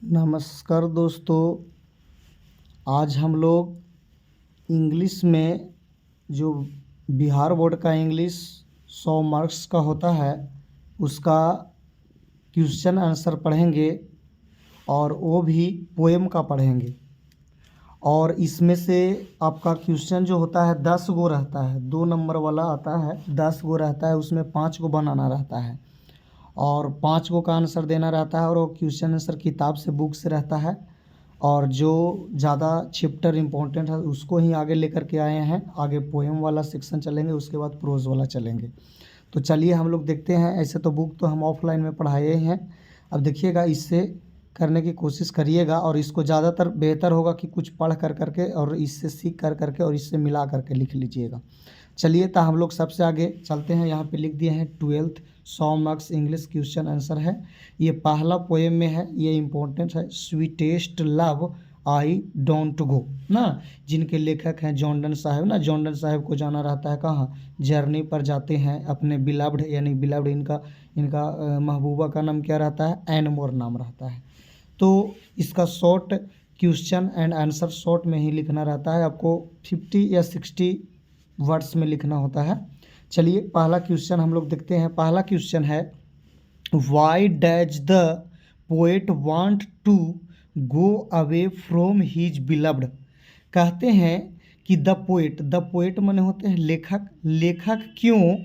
नमस्कार दोस्तों। आज हम लोग इंग्लिश में जो बिहार बोर्ड का इंग्लिश 100 मार्क्स का होता है उसका क्वेश्चन आंसर पढ़ेंगे और वो भी पोएम का पढ़ेंगे। और इसमें से आपका क्वेश्चन जो होता है 10 गो रहता है, 2 नंबर वाला आता है, 10 गो रहता है, उसमें 5 गो बनाना रहता है और 5 गो का आंसर देना रहता है। और वो क्वेश्चन आंसर किताब से, बुक से रहता है और जो ज़्यादा चैप्टर इम्पोर्टेंट है उसको ही आगे लेकर के आए हैं। आगे पोएम वाला सेक्शन चलेंगे, उसके बाद प्रोज वाला चलेंगे। तो चलिए हम लोग देखते हैं। ऐसे तो बुक तो हम ऑफलाइन में पढ़ाए हैं, अब देखिएगा इससे करने की कोशिश करिएगा। और इसको ज़्यादातर बेहतर होगा कि कुछ पढ़ कर करके और इससे सीख कर करके और इससे मिला करके लिख लीजिएगा। चलिए तो हम लोग सबसे आगे चलते हैं। यहाँ पे लिख दिए हैं 12th 100 marks English question answer है। ये पहला पोएम में है, ये इम्पोर्टेंट है। Sweetest love I don't go ना, जिनके लेखक हैं जॉन्डन साहब ना। जॉन्डन साहब को जाना रहता है कहाँ, जर्नी पर जाते हैं अपने बिलव्ड, यानी बिलव्ड इनका महबूबा का नाम क्या रहता है, एन मोर नाम रहता है। तो इसका short question and answer short में ही लिखना रहता है, आपको 50 या 60 वर्ड्स में लिखना होता है। चलिए पहला क्वेश्चन हम लोग देखते हैं। पहला क्वेश्चन है, why does the poet want to go away from his beloved. कहते हैं कि द पोएट माने होते हैं लेखक। लेखक क्यों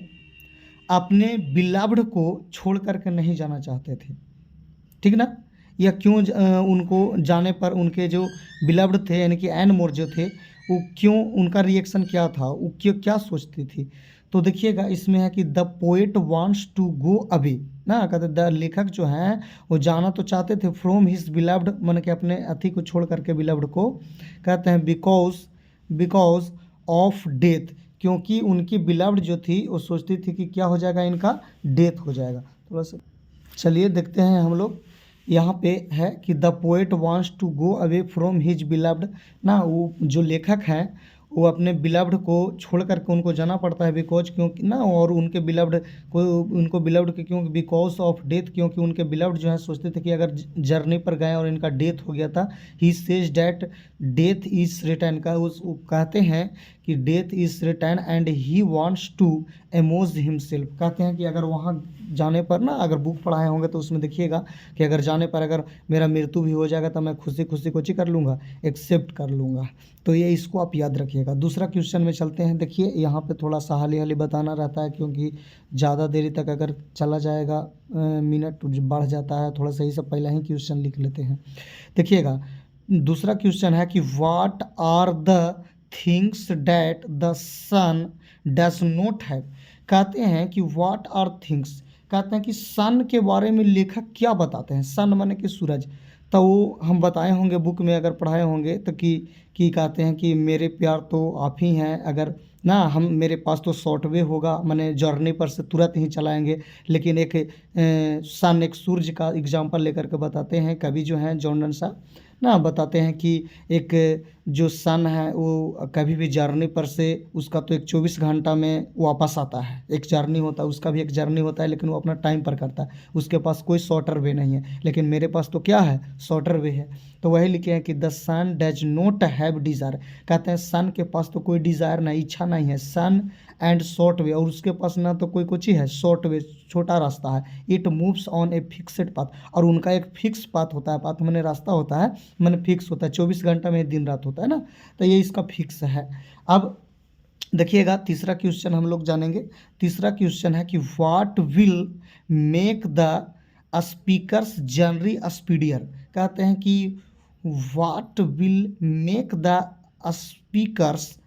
अपने बिलव्ड को छोड़ करके नहीं जाना चाहते थे, ठीक ना। या क्यों उनको जाने पर उनके जो बिलव्ड थे यानी कि एन मोर जो थे, वो क्यों, उनका रिएक्शन क्या था, वो क्यों क्या सोचती थी। तो देखिएगा इसमें है कि the poet wants to go away ना, कहते द लेखक जो हैं वो जाना तो चाहते थे फ्रॉम हिज बिलव्ड, मन के अपने अथी को छोड़ करके बिलव्ड को। कहते हैं बिकॉज ऑफ डेथ, क्योंकि उनकी बिलव्ड जो थी वो सोचती थी कि क्या हो जाएगा, इनका डेथ हो जाएगा। थोड़ा सा चलिए देखते हैं हम लोग। यहाँ पे है कि the poet wants to go away from his beloved ना, वो जो लेखक हैं वो अपने बिलव्ड को छोड़ करके उनको जाना पड़ता है, बिकॉज क्योंकि ना, और उनके बिलव्ड को, उनको बिलव्ड के क्यों, बिकॉज ऑफ डेथ, क्योंकि उनके बिलव्ड जो है सोचते थे कि अगर जर्नी पर गए और इनका डेथ हो गया था। He says that death is return का, उस कहते हैं कि death is return and he wants to amuse himself. कहते हैं कि अगर वहाँ जाने पर ना, अगर बुक पढ़ाए होंगे तो उसमें देखिएगा कि अगर जाने पर अगर मेरा मृत्यु भी हो जाएगा तो मैं खुशी खुशी कुछ कर लूँगा, एक्सेप्ट कर लूँगा। तो ये इसको आप याद रखिएगा। दूसरा क्वेश्चन में चलते हैं। देखिए यहाँ पे थोड़ा सा हाली हाली बताना रहता है, क्योंकि ज़्यादा देरी तक अगर चला जाएगा मिनट बढ़ जाता है। थोड़ा सही से पहला ही क्वेश्चन लिख लेते हैं। देखिएगा दूसरा क्वेश्चन है कि what are the things that the sun does not have. कहते हैं कि व्हाट आर थिंग्स, कहते हैं कि सन के बारे में लेखक क्या बताते हैं। सन माने कि सूरज, तो वो हम बताए होंगे बुक में अगर पढ़ाए होंगे तो कि कहते हैं कि मेरे प्यार तो आप ही हैं। अगर ना हम, मेरे पास तो शॉर्ट वे होगा, माने जर्नी पर से तुरंत ही चलाएंगे। लेकिन एक सन, एक सूरज का एग्जांपल लेकर के बताते हैं कवि जो हैं जॉन्डन साहब ना, बताते हैं कि एक जो सन है वो कभी भी जर्नी पर से, उसका तो एक 24 घंटा में वापस आता है। एक जर्नी होता है, उसका भी एक जर्नी होता है, लेकिन वो अपना टाइम पर करता है। उसके पास कोई शॉर्टर वे नहीं है, लेकिन मेरे पास तो क्या है, शॉर्टर वे है। तो वही लिखे हैं कि the sun does not have desire. कहते हैं सन के पास तो कोई डिज़ायर नहीं, इच्छा नहीं है। सन एंड शॉर्ट वे, और उसके पास ना तो कोई कुछ ही है, शॉर्ट वे, छोटा रास्ता है। It moves on A fixed path, और उनका एक फिक्स पाथ होता है। पाथ मैंने रास्ता होता है, मैंने फिक्स होता है। 24 घंटा में दिन रात होता है ना, तो ये इसका फिक्स है। अब देखिएगा तीसरा क्वेश्चन हम लोग जानेंगे। तीसरा क्वेश्चन है कि what will make the speaker's journey speedier. कहते हैं कि what will make the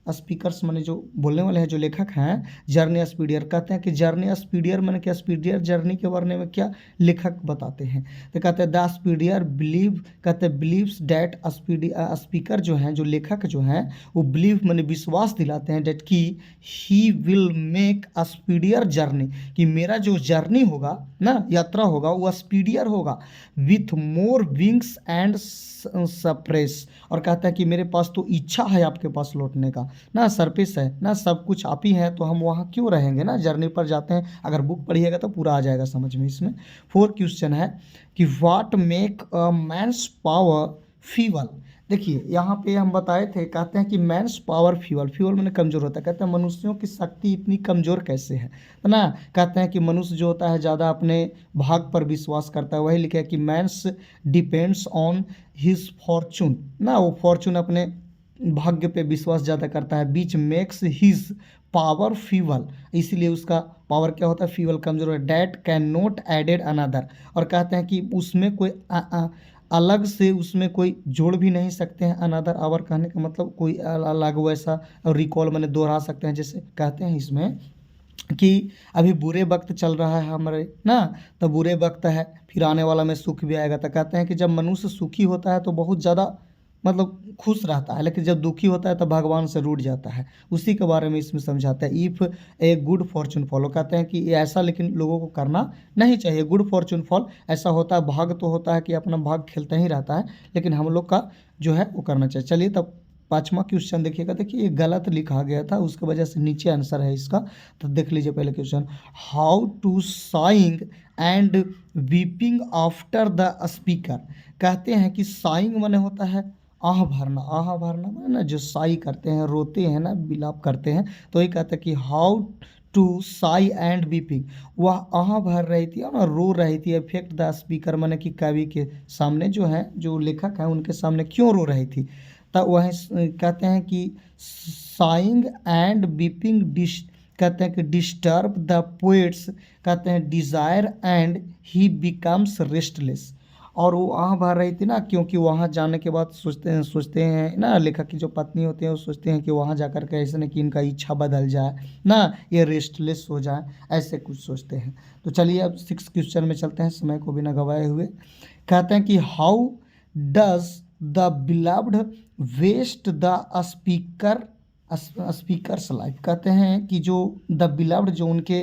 speaker's माने जो बोलने वाले हैं, जो लेखक हैं, जर्नी स्पीडियर। कहते हैं कि जर्नी स्पीडियर माने क्या, स्पीडियर जर्नी के बारे में क्या लेखक बताते हैं। तो कहते हैं द स्पीडियर बिलीव, कहते हैं बिलीव्स डैट स्पीकर जो हैं, जो लेखक जो हैं, वो बिलीव माने विश्वास दिलाते हैं, डैट कि he will make a speedier journey, कि मेरा जो जर्नी होगा ना, यात्रा होगा, वो स्पीडियर होगा, with more wings and suppress. और कहता है कि मेरे पास तो इच्छा है आपके पास लौटने का, ना, सरफेस है ना, सब कुछ आप ही है, तो हम वहाँ क्यों रहेंगे ना, जर्नी पर जाते हैं। अगर बुक पढ़िएगा तो पूरा आ जाएगा समझ में इसमें। 4 क्वेश्चन है कि what make a man's power feeble. देखिए यहाँ पे हम बताए थे, कहते हैं कि मैंस पावर फ्यूअल, फ्यूअल मैंने कमज़ोर होता है, कहते हैं मनुष्यों की शक्ति इतनी कमज़ोर कैसे है ना। कहते हैं कि मनुष्य जो होता है ज़्यादा अपने भाग पर विश्वास करता है। वही लिखा है कि man's depends on his fortune ना, वो फॉर्चून अपने भाग्य पे विश्वास ज़्यादा करता है। Which makes his power feeble, इसीलिए उसका पावर क्या होता है, फीवल, कमजोर है। That can not added another, और कहते हैं कि उसमें कोई अलग से उसमें कोई जोड़ भी नहीं सकते हैं। अनदर आवर कहने का मतलब कोई अलग वैसा, और रिकॉल मैंने दोहरा सकते हैं। जैसे कहते हैं इसमें कि अभी बुरे वक्त चल रहा है हमारे ना, तो बुरे वक्त है, फिर आने वाला में सुख भी आएगा। तो कहते हैं कि जब मनुष्य सुखी होता है तो बहुत ज़्यादा मतलब खुश रहता है, लेकिन जब दुखी होता है तो भगवान से रूठ जाता है। उसी के बारे में इसमें समझाता है। If a good Fortune follow, कहते हैं कि ऐसा लेकिन लोगों को करना नहीं चाहिए। गुड फॉर्चून फॉल, ऐसा होता है, भाग तो होता है कि अपना भाग खेलता ही रहता है, लेकिन हम लोग का जो है वो करना चाहिए। चलिए तब 5वां क्वेश्चन देखिएगा। देखिए ये गलत लिखा गया था, उसके वजह से नीचे आंसर है इसका। तो देख लीजिए पहले question, how to sighing and weeping after the speaker. कहते हैं कि साइंग माने होता है आह भरना, आह भरना माने ना जो साई करते हैं, रोते हैं ना, विलाप करते हैं। तो ये कहते हैं कि how to sigh and weeping, वह आह भर रही थी और रो रही थी। इफेक्ट द स्पीकर माने कि कवि के सामने जो है, जो लेखक है उनके सामने क्यों रो रही थी। तब वह कहते हैं कि साइंग एंड बीपिंग कहते हैं कि डिस्टर्ब द पोएट्स, कहते हैं desire and he becomes restless. और वो आह भर रही थी ना, क्योंकि वहाँ जाने के बाद सोचते हैं ना, लेखक की जो पत्नी होती है वो सोचते हैं कि वहाँ जाकर के ऐसे नहीं कि इनका इच्छा बदल जाए ना, ये रेस्टलेस हो जाए, ऐसे कुछ सोचते हैं। तो चलिए अब 6 क्वेश्चन में चलते हैं समय को बिना गवाए हुए। कहते हैं कि how does the beloved waste the speaker's life. कहते हैं कि जो द बिलव्ड, जो उनके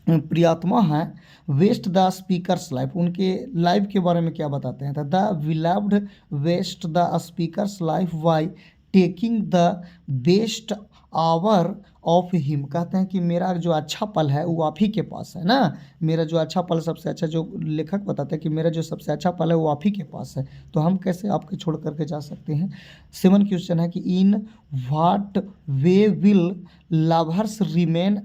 प्रियात्मा हैं, वेस्ट द स्पीकर्स लाइफ, उनके लाइफ के बारे में क्या बताते हैं। The beloved waste the speaker's life by taking the best hour of him. कहते हैं कि मेरा जो अच्छा पल है वो आप ही के पास है ना, मेरा जो अच्छा पल, सबसे अच्छा, जो लेखक बताते हैं कि मेरा जो सबसे अच्छा पल है वो आप ही के पास है, तो हम कैसे आपके छोड़ करके जा सकते हैं। 7 क्वेश्चन है कि in what way will lovers remain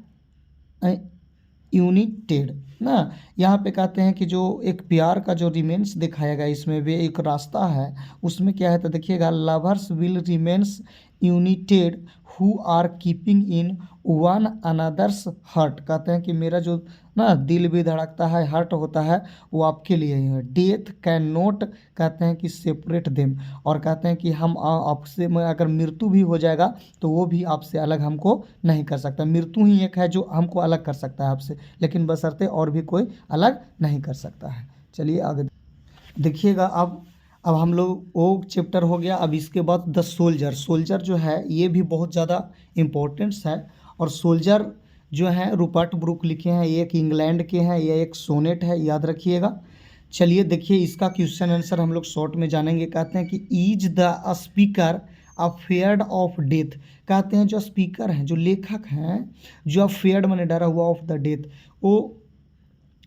united ना। यहाँ पे कहते हैं कि जो एक प्यार का जो रिमेंस दिखाया गया इसमें, वे एक रास्ता है, उसमें क्या है तो देखिएगा, lovers will remains united who are keeping in one another's hurt. कहते हैं कि मेरा जो ना दिल भी धड़कता है, हर्ट होता है, वो आपके लिए ही है। डेथ कैन नोट, कहते हैं कि सेपरेट देम, और कहते हैं कि हम आपसे अगर मृत्यु भी हो जाएगा तो वो भी आपसे अलग हमको नहीं कर सकता। मृत्यु ही एक है जो हमको अलग कर सकता है आपसे, लेकिन बशर्ते और भी कोई अलग नहीं कर सकता है। चलिए आगे देखिएगा। अब हम लोग वो चैप्टर हो गया। अब इसके बाद द सोल्जर। सोल्जर जो है ये भी बहुत ज़्यादा इम्पोर्टेंस है, और सोल्जर जो है रूपर्ट ब्रूक लिखे हैं, ये एक इंग्लैंड के हैं, ये एक सोनेट है, याद रखिएगा। चलिए देखिए इसका क्वेश्चन आंसर हम लोग शॉर्ट में जानेंगे। कहते हैं कि is the speaker afraid of death. कहते हैं जो स्पीकर हैं, जो लेखक हैं, जो अफेयर्ड माने डरा हुआ, ऑफ द डेथ, वो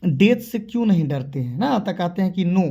डेथ से क्यों नहीं डरते हैं ना। तो कहते हैं कि नो,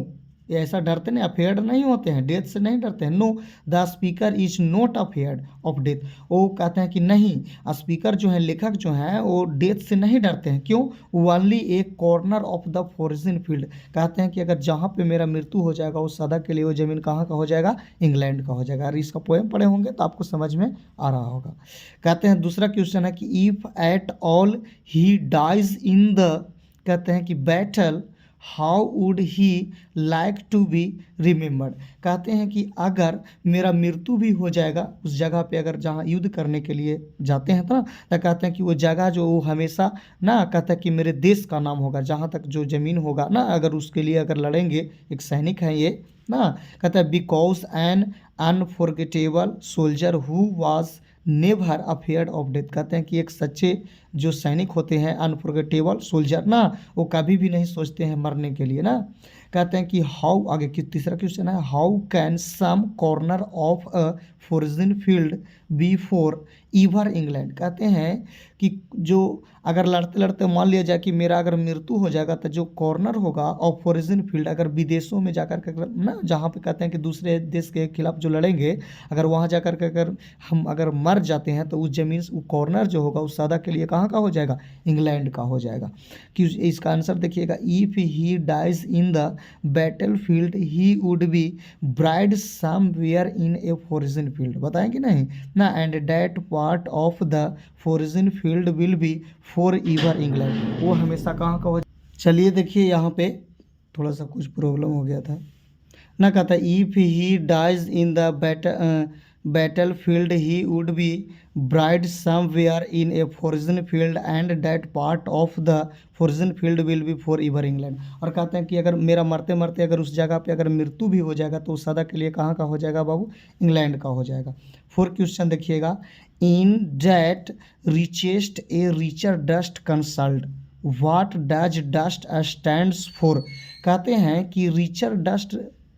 ये ऐसा डरते नहीं, अफेयर्ड नहीं होते हैं, डेथ से नहीं डरते हैं। No the speaker is not afraid of death. वो कहते हैं कि नहीं, स्पीकर जो है, लेखक जो हैं, वो डेथ से नहीं डरते हैं। क्यों, ओनली एक corner of the foreign field. कहते हैं कि अगर जहाँ पे मेरा मृत्यु हो जाएगा, वो सदा के लिए वो ज़मीन कहाँ का हो जाएगा, इंग्लैंड का हो जाएगा। और इसका पोएम पढ़े होंगे तो आपको समझ में आ रहा होगा। कहते हैं दूसरा क्वेश्चन है कि if at all he dies in the, कहते हैं कि battle, how would he like to be remembered. कहते हैं कि अगर मेरा मृत्यु भी हो जाएगा उस जगह पे, अगर जहाँ युद्ध करने के लिए जाते हैं तो कहते हैं कि वो जगह जो वो हमेशा ना, कहता है कि मेरे देश का नाम होगा, जहाँ तक जो ज़मीन होगा ना, अगर उसके लिए अगर लड़ेंगे, एक सैनिक है ये ना। कहता है because an unforgettable soldier who was never afraid of death. कहते हैं कि एक सच्चे जो सैनिक होते हैं, अनफॉरगेटेबल सोल्जर ना, वो कभी भी नहीं सोचते हैं मरने के लिए ना। कहते हैं कि हाउ, आगे की तीसरा क्वेश्चन है, how can some corner of a foreign field be for ever England. कहते हैं कि जो अगर लड़ते लड़ते मान लिया जाए कि मेरा अगर मृत्यु हो जाएगा तो जो कॉर्नर होगा ऑफ फॉरेन फील्ड, अगर विदेशों में जाकर के ना, जहाँ पे कहते हैं कि दूसरे देश के खिलाफ जो लड़ेंगे, अगर वहाँ जाकर के अगर हम अगर मर जाते हैं तो उस जमीन वो कॉर्नर जो होगा उस सदा के लिए कहाँ का हो जाएगा, इंग्लैंड का हो जाएगा। कि इसका आंसर देखिएगा, if he dies in the battle field he would be buried somewhere in a foreign field. बताएं कि नहीं ना, and that part of the foreign field will be for ever England. वो हमेशा कहाँ का हो। चलिए देखिए यहाँ पे थोड़ा सा कुछ प्रॉब्लम हो गया था ना, कहता है if he dies in the battle field he would be buried somewhere in a foreign field and that part of the foreign field will be for ever England. और कहते हैं कि अगर मेरा मरते मरते अगर उस जगह पे अगर मृत्यु भी हो जाएगा तो सदा के लिए कहाँ का हो जाएगा बाबू, इंग्लैंड का हो जाएगा। 4 क्वेश्चन देखिएगा, in that richest a richer dust consult what does dust stands for. कहते हैं कि रिचर डस्ट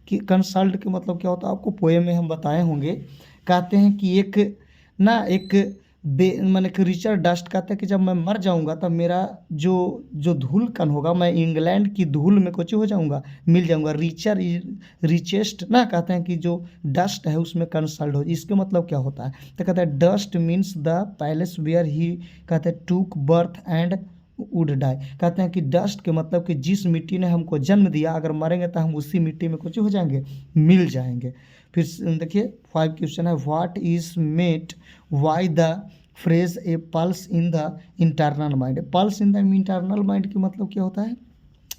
की कंसल्ट के मतलब क्या होता है, आपको पोएम में हम बताए होंगे। कहते हैं कि एक ना एक माने कि रिचर डस्ट, कहते हैं कि जब मैं मर जाऊंगा तब मेरा जो जो धूल कण होगा, मैं इंग्लैंड की धूल में कुछ हो जाऊंगा, मिल जाऊंगा। रिचर रिचेस्ट ना, कहते हैं कि जो डस्ट है उसमें कंसल्ट हो, इसके मतलब क्या होता है, तो कहते हैं dust means the palace where he, कहते हैं टूक बर्थ एंड वुड डाई। कहते हैं कि डस्ट के मतलब कि जिस मिट्टी ने हमको जन्म दिया, अगर मरेंगे तो हम उसी मिट्टी में कुछ हो जाएंगे, मिल जाएंगे। फिर देखिए 5 क्वेश्चन है, what is meant by the phrase a pulse in the internal mind. Pulse in the internal mind की मतलब क्या होता है,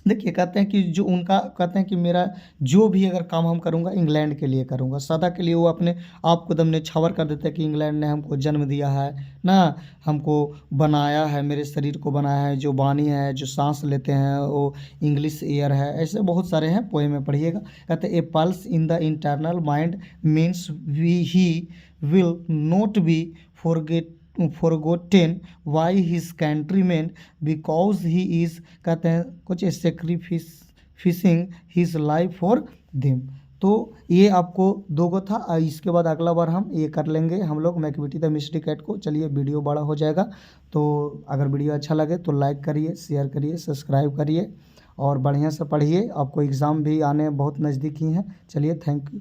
देखिए कहते हैं कि जो उनका कहते हैं कि मेरा जो भी अगर काम हम करूँगा इंग्लैंड के लिए करूँगा, सदा के लिए वो अपने आप को दम न्यौछावर कर देते हैं कि इंग्लैंड ने हमको जन्म दिया है ना, हमको बनाया है, मेरे शरीर को बनाया है, जो वाणी है, जो सांस लेते हैं वो इंग्लिश एयर है। ऐसे बहुत सारे हैं, पोएम में पढ़िएगा। कहते हैं a pulse in the internal mind means he will not be forgotten by his countrymen because he is, कहते हैं कुछ sacrificing his life for them। तो ये आपको 2 गो था, इसके बाद अगला बार हम ये कर लेंगे हम लोग मैकविटी द मिस्ट्री कैट को। चलिए वीडियो बड़ा हो जाएगा, तो अगर वीडियो अच्छा लगे तो लाइक करिए, शेयर करिए, सब्सक्राइब करिए और बढ़िया से पढ़िए। आपको एग्ज़ाम भी आने बहुत नज़दीक ही हैं। चलिए थैंक यू।